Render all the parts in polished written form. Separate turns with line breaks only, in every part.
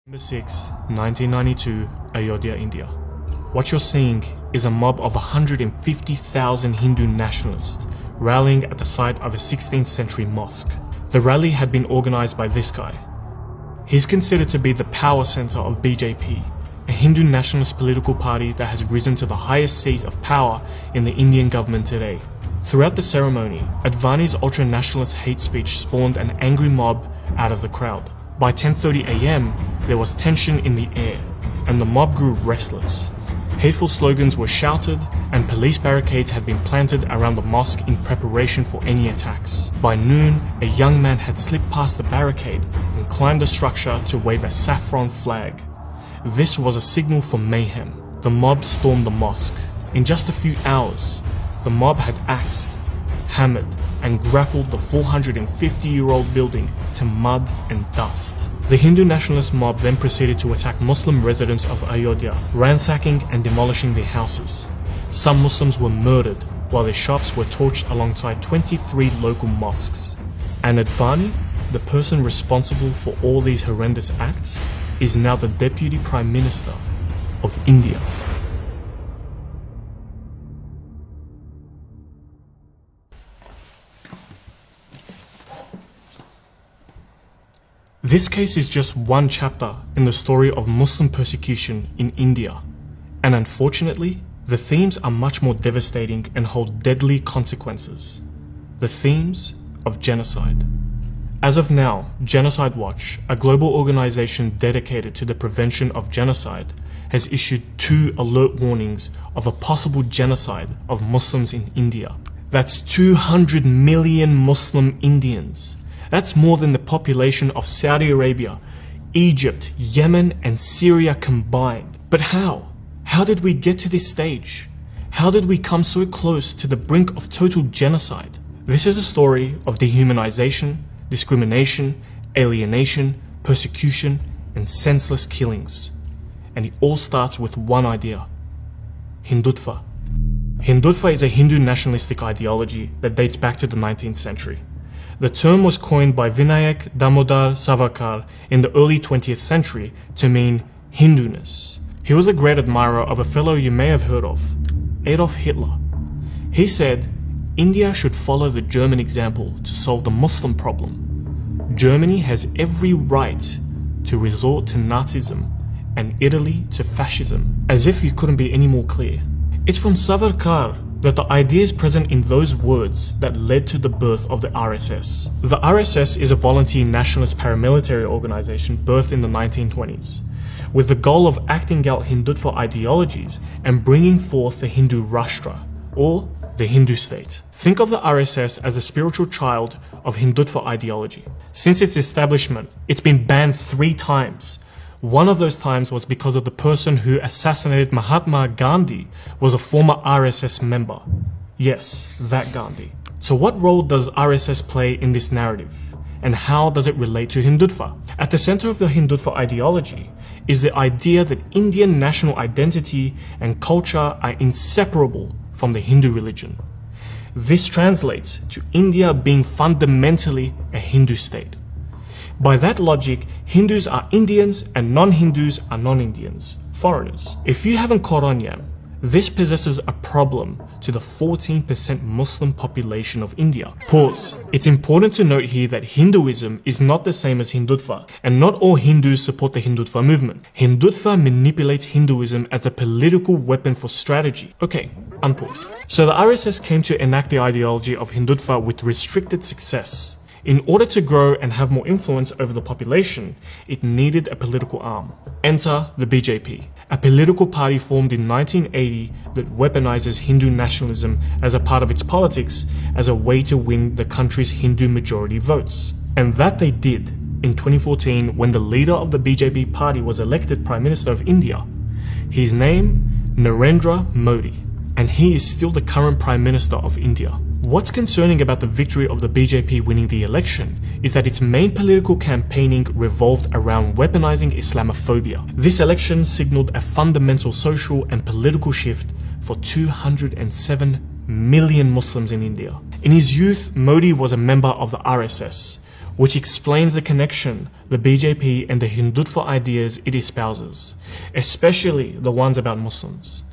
November 6, 1992, Ayodhya, India. What you're seeing is a mob of 150,000 Hindu nationalists rallying at the site of a 16th century mosque. The rally had been organized by this guy. He's considered to be the power center of BJP, a Hindu nationalist political party that has risen to the highest seat of power in the Indian government today. Throughout the ceremony, Advani's ultra-nationalist hate speech spawned an angry mob out of the crowd. By 10:30 AM, there was tension in the air, and the mob grew restless. Hateful slogans were shouted, and police barricades had been planted around the mosque in preparation for any attacks. By noon, a young man had slipped past the barricade and climbed the structure to wave a saffron flag. This was a signal for mayhem. The mob stormed the mosque. In just a few hours, the mob had axed, hammered, and grappled the 450-year-old building to mud and dust. The Hindu nationalist mob then proceeded to attack Muslim residents of Ayodhya, ransacking and demolishing their houses. Some Muslims were murdered, while their shops were torched alongside 23 local mosques. And Advani, the person responsible for all these horrendous acts, is now the Deputy Prime Minister of India. This case is just one chapter in the story of Muslim persecution in India, and unfortunately, the themes are much more devastating and hold deadly consequences. The themes of genocide. As of now, Genocide Watch, a global organization dedicated to the prevention of genocide, has issued 2 alert warnings of a possible genocide of Muslims in India. That's 200 million Muslim Indians. That's more than the population of Saudi Arabia, Egypt, Yemen, and Syria combined. But how? How did we get to this stage? How did we come so close to the brink of total genocide? This is a story of dehumanization, discrimination, alienation, persecution, and senseless killings. And it all starts with one idea: Hindutva. Hindutva is a Hindu nationalistic ideology that dates back to the 19th century. The term was coined by Vinayak Damodar Savarkar in the early 20th century to mean Hinduness. He was a great admirer of a fellow you may have heard of, Adolf Hitler. He said, India should follow the German example to solve the Muslim problem. Germany has every right to resort to Nazism and Italy to fascism, as if you couldn't be any more clear. It's from Savarkar that the ideas present in those words that led to the birth of the RSS. The RSS is a volunteer nationalist paramilitary organization birthed in the 1920s, with the goal of acting out Hindutva ideologies and bringing forth the Hindu Rashtra, or the Hindu state. Think of the RSS as a spiritual child of Hindutva ideology. Since its establishment, it's been banned 3 times. One of those times was because of the person who assassinated Mahatma Gandhi was a former RSS member. Yes, that Gandhi. So what role does RSS play in this narrative? And how does it relate to Hindutva? At the center of the Hindutva ideology is the idea that Indian national identity and culture are inseparable from the Hindu religion. This translates to India being fundamentally a Hindu state. By that logic, Hindus are Indians and non-Hindus are non-Indians, foreigners. If you haven't caught on yet, this possesses a problem to the 14% Muslim population of India. Pause. It's important to note here that Hinduism is not the same as Hindutva, and not all Hindus support the Hindutva movement. Hindutva manipulates Hinduism as a political weapon for strategy. Okay, unpause. So the RSS came to enact the ideology of Hindutva with restricted success. In order to grow and have more influence over the population, it needed a political arm. Enter the BJP, a political party formed in 1980 that weaponizes Hindu nationalism as a part of its politics as a way to win the country's Hindu majority votes. And that they did in 2014 when the leader of the BJP party was elected Prime Minister of India. His name, Narendra Modi, and he is still the current Prime Minister of India. What's concerning about the victory of the BJP winning the election is that its main political campaigning revolved around weaponizing Islamophobia. This election signaled a fundamental social and political shift for 207 million Muslims in India. In his youth, Modi was a member of the RSS, which explains the connection the BJP and the Hindutva ideas it espouses, especially the ones about Muslims.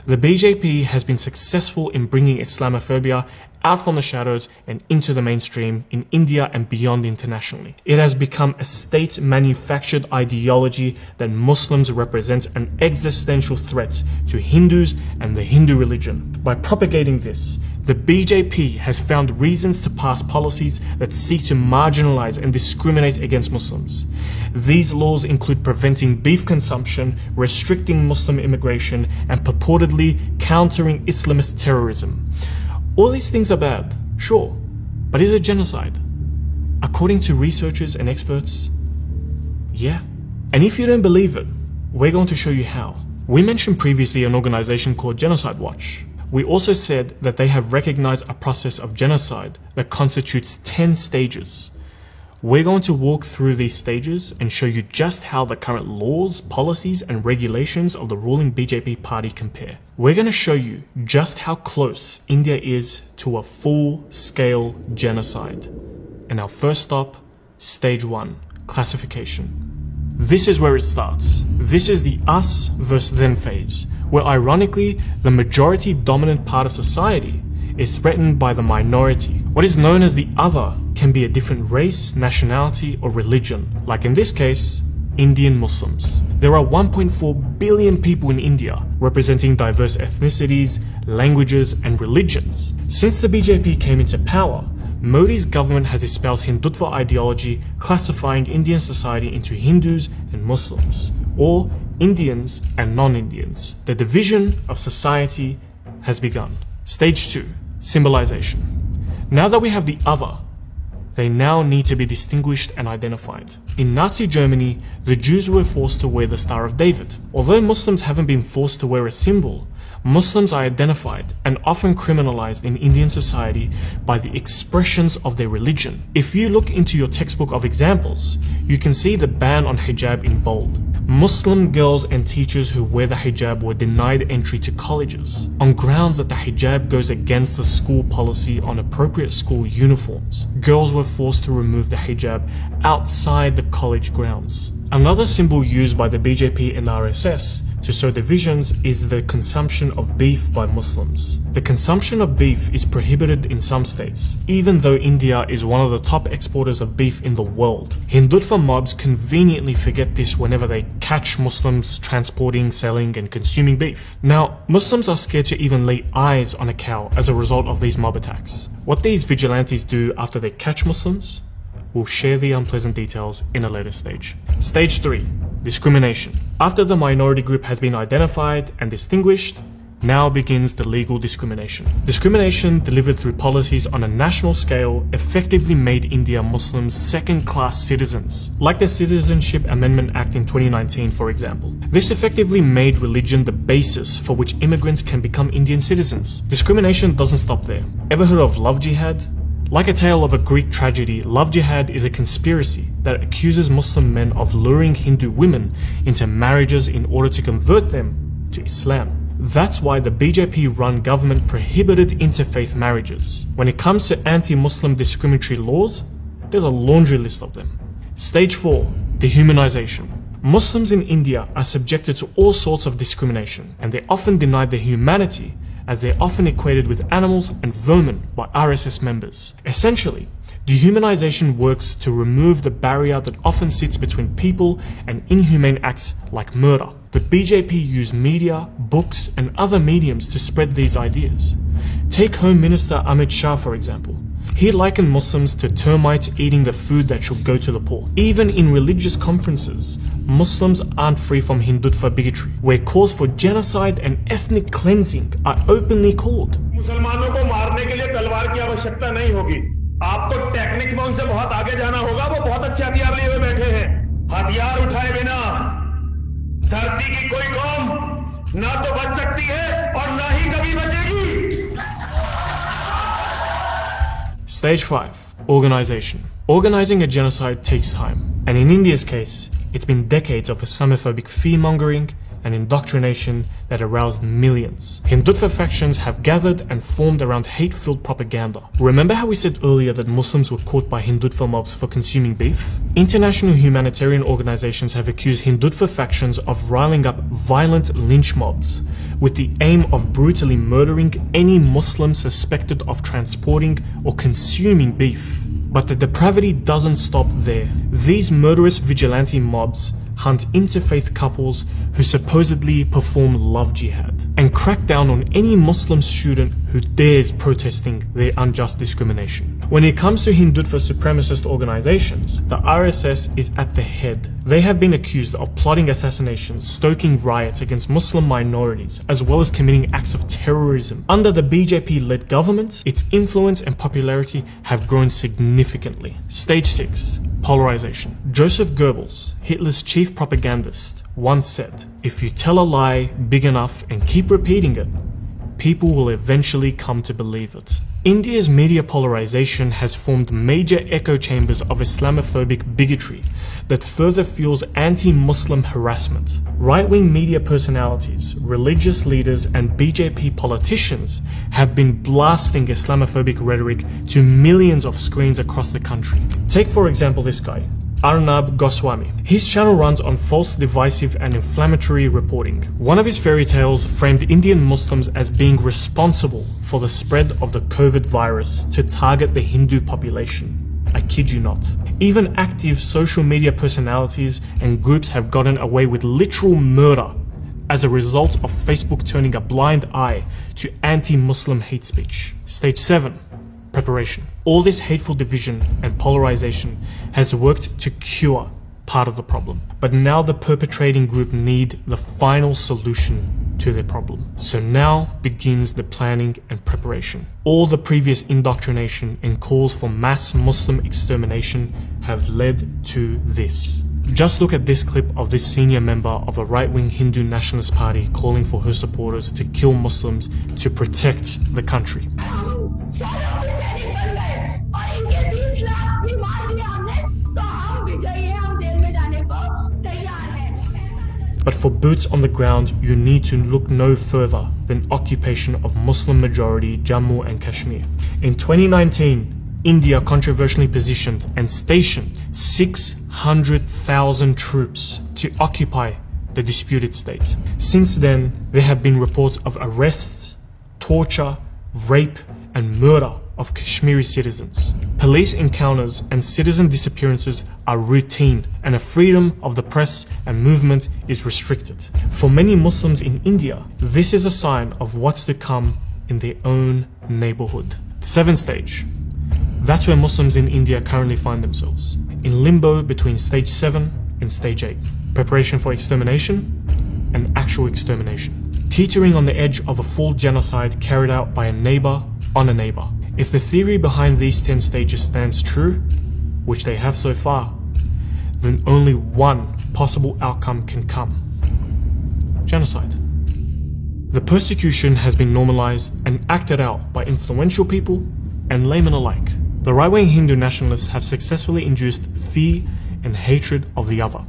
The BJP has been successful in bringing Islamophobia out from the shadows and into the mainstream in India and beyond internationally. It has become a state-manufactured ideology that Muslims represent an existential threat to Hindus and the Hindu religion. By propagating this, the BJP has found reasons to pass policies that seek to marginalize and discriminate against Muslims. These laws include preventing beef consumption, restricting Muslim immigration, and purportedly countering Islamist terrorism. All these things are bad, sure, but is it genocide? According to researchers and experts, yeah. And if you don't believe it, we're going to show you how. We mentioned previously an organization called Genocide Watch. We also said that they have recognized a process of genocide that constitutes 10 stages. We're going to walk through these stages and show you just how the current laws, policies, and regulations of the ruling BJP party compare. We're going to show you just how close India is to a full-scale genocide. And our first stop, stage 1, classification. This is where it starts. This is the us versus them phase, where ironically, the majority dominant part of society is threatened by the minority. What is known as the other can be a different race, nationality, or religion, like in this case, Indian Muslims. There are 1.4 billion people in India, representing diverse ethnicities, languages, and religions. Since the BJP came into power, Modi's government has espoused Hindutva ideology, classifying Indian society into Hindus and Muslims, or Indians and non-Indians. The division of society has begun. Stage 2, symbolization. Now that we have the other, they now need to be distinguished and identified. In Nazi Germany, the Jews were forced to wear the Star of David. Although Muslims haven't been forced to wear a symbol, Muslims are identified and often criminalized in Indian society by the expressions of their religion. If you look into your textbook of examples, you can see the ban on hijab in bold. Muslim girls and teachers who wear the hijab were denied entry to colleges on grounds that the hijab goes against the school policy on appropriate school uniforms. Girls were forced to remove the hijab outside the college grounds. Another symbol used by the BJP and the RSS to sow divisions is the consumption of beef by Muslims. The consumption of beef is prohibited in some states, even though India is one of the top exporters of beef in the world. Hindutva mobs conveniently forget this whenever they catch Muslims transporting, selling, and consuming beef. Now, Muslims are scared to even lay eyes on a cow as a result of these mob attacks. What these vigilantes do after they catch Muslims? We'll share the unpleasant details in a later stage. Stage 3, discrimination. After the minority group has been identified and distinguished, now begins the legal discrimination. Discrimination delivered through policies on a national scale effectively made India Muslims second-class citizens, like the Citizenship Amendment Act in 2019, for example. This effectively made religion the basis for which immigrants can become Indian citizens. Discrimination doesn't stop there. Ever heard of love jihad? Like a tale of a Greek tragedy, love jihad is a conspiracy that accuses Muslim men of luring Hindu women into marriages in order to convert them to Islam. That's why the BJP-run government prohibited interfaith marriages. When it comes to anti-Muslim discriminatory laws, there's a laundry list of them. Stage 4, dehumanization. Muslims in India are subjected to all sorts of discrimination, and they're often denied their humanity, as they're often equated with animals and vermin by RSS members. Essentially, dehumanization works to remove the barrier that often sits between people and inhumane acts like murder. The BJP use media, books, and other mediums to spread these ideas. Take Home Minister Amit Shah, for example. He likened Muslims to termites eating the food that should go to the poor. Even in religious conferences, Muslims aren't free from Hindutva bigotry, where calls for genocide and ethnic cleansing are openly called.
मुसलमानों को मारने के लिए तलवार की आवश्यकता नहीं होगी। आपको टेक्निक में उनसे बहुत आगे जाना होगा। वो बहुत अच्छे हथियार लिए हुए बैठे हैं। हथियार उठाए बिना धरती की कोई कौम ना तो बच सकती है और ना ही कभी बचेगी।
Stage 5, organization. Organizing a genocide takes time, and in India's case, it's been decades of Islamophobic fear-mongering, and indoctrination that aroused millions. Hindutva factions have gathered and formed around hate-filled propaganda. Remember how we said earlier that Muslims were caught by Hindutva mobs for consuming beef? International humanitarian organizations have accused Hindutva factions of riling up violent lynch mobs with the aim of brutally murdering any Muslim suspected of transporting or consuming beef. But the depravity doesn't stop there. These murderous vigilante mobs hunt interfaith couples who supposedly perform love jihad and crack down on any Muslim student who dares protesting their unjust discrimination. When it comes to Hindutva supremacist organizations, the RSS is at the head. They have been accused of plotting assassinations, stoking riots against Muslim minorities, as well as committing acts of terrorism. Under the BJP-led government, its influence and popularity have grown significantly. Stage 6. Polarization. Joseph Goebbels, Hitler's chief propagandist, once said, "If you tell a lie big enough and keep repeating it, people will eventually come to believe it." India's media polarization has formed major echo chambers of Islamophobic bigotry that further fuels anti-Muslim harassment. Right-wing media personalities, religious leaders and BJP politicians have been blasting Islamophobic rhetoric to millions of screens across the country. Take for example this guy, Arnab Goswami. His channel runs on false, divisive and inflammatory reporting. One of his fairy tales framed Indian Muslims as being responsible for the spread of the COVID virus to target the Hindu population. I kid you not. Even active social media personalities and groups have gotten away with literal murder as a result of Facebook turning a blind eye to anti-Muslim hate speech. Stage 7. Preparation. All this hateful division and polarization has worked to cure part of the problem, but now the perpetrating group need the final solution to their problem. So now begins the planning and preparation. All the previous indoctrination and calls for mass Muslim extermination have led to this. Just look at this clip of this senior member of a right-wing Hindu nationalist party calling for her supporters to kill Muslims to protect the country. But for boots on the ground, you need to look no further than occupation of Muslim-majority Jammu and Kashmir. In 2019, India controversially positioned and stationed 600,000 troops to occupy the disputed states. Since then, there have been reports of arrests, torture, rape, and murder of Kashmiri citizens. Police encounters and citizen disappearances are routine, and the freedom of the press and movement is restricted. For many Muslims in India, this is a sign of what's to come in their own neighborhood. The 7th stage. That's where Muslims in India currently find themselves, in limbo between stage 7 and stage 8. Preparation for extermination and actual extermination. Teetering on the edge of a full genocide carried out by a neighbor on a neighbor. If the theory behind these 10 stages stands true, which they have so far, then only one possible outcome can come: genocide. The persecution has been normalized and acted out by influential people and laymen alike. The right-wing Hindu nationalists have successfully induced fear and hatred of the other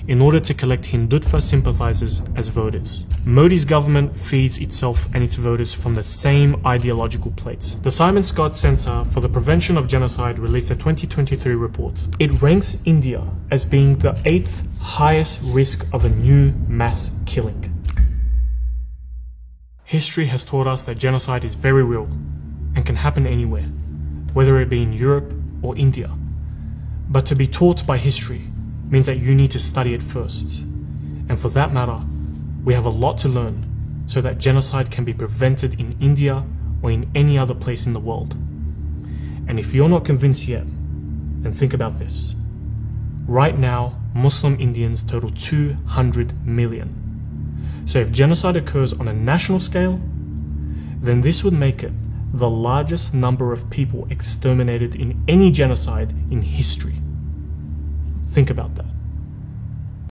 in order to collect Hindutva sympathizers as voters. Modi's government feeds itself and its voters from the same ideological plates. The Simon Scott Center for the Prevention of Genocide released a 2023 report. It ranks India as being the 8th highest risk of a new mass killing. History has taught us that genocide is very real and can happen anywhere, whether it be in Europe or India. But to be taught by history means that you need to study it first. And for that matter, we have a lot to learn so that genocide can be prevented in India or in any other place in the world. And if you're not convinced yet, then think about this. Right now, Muslim Indians total 200 million. So if genocide occurs on a national scale, then this would make it the largest number of people exterminated in any genocide in history. Think about that.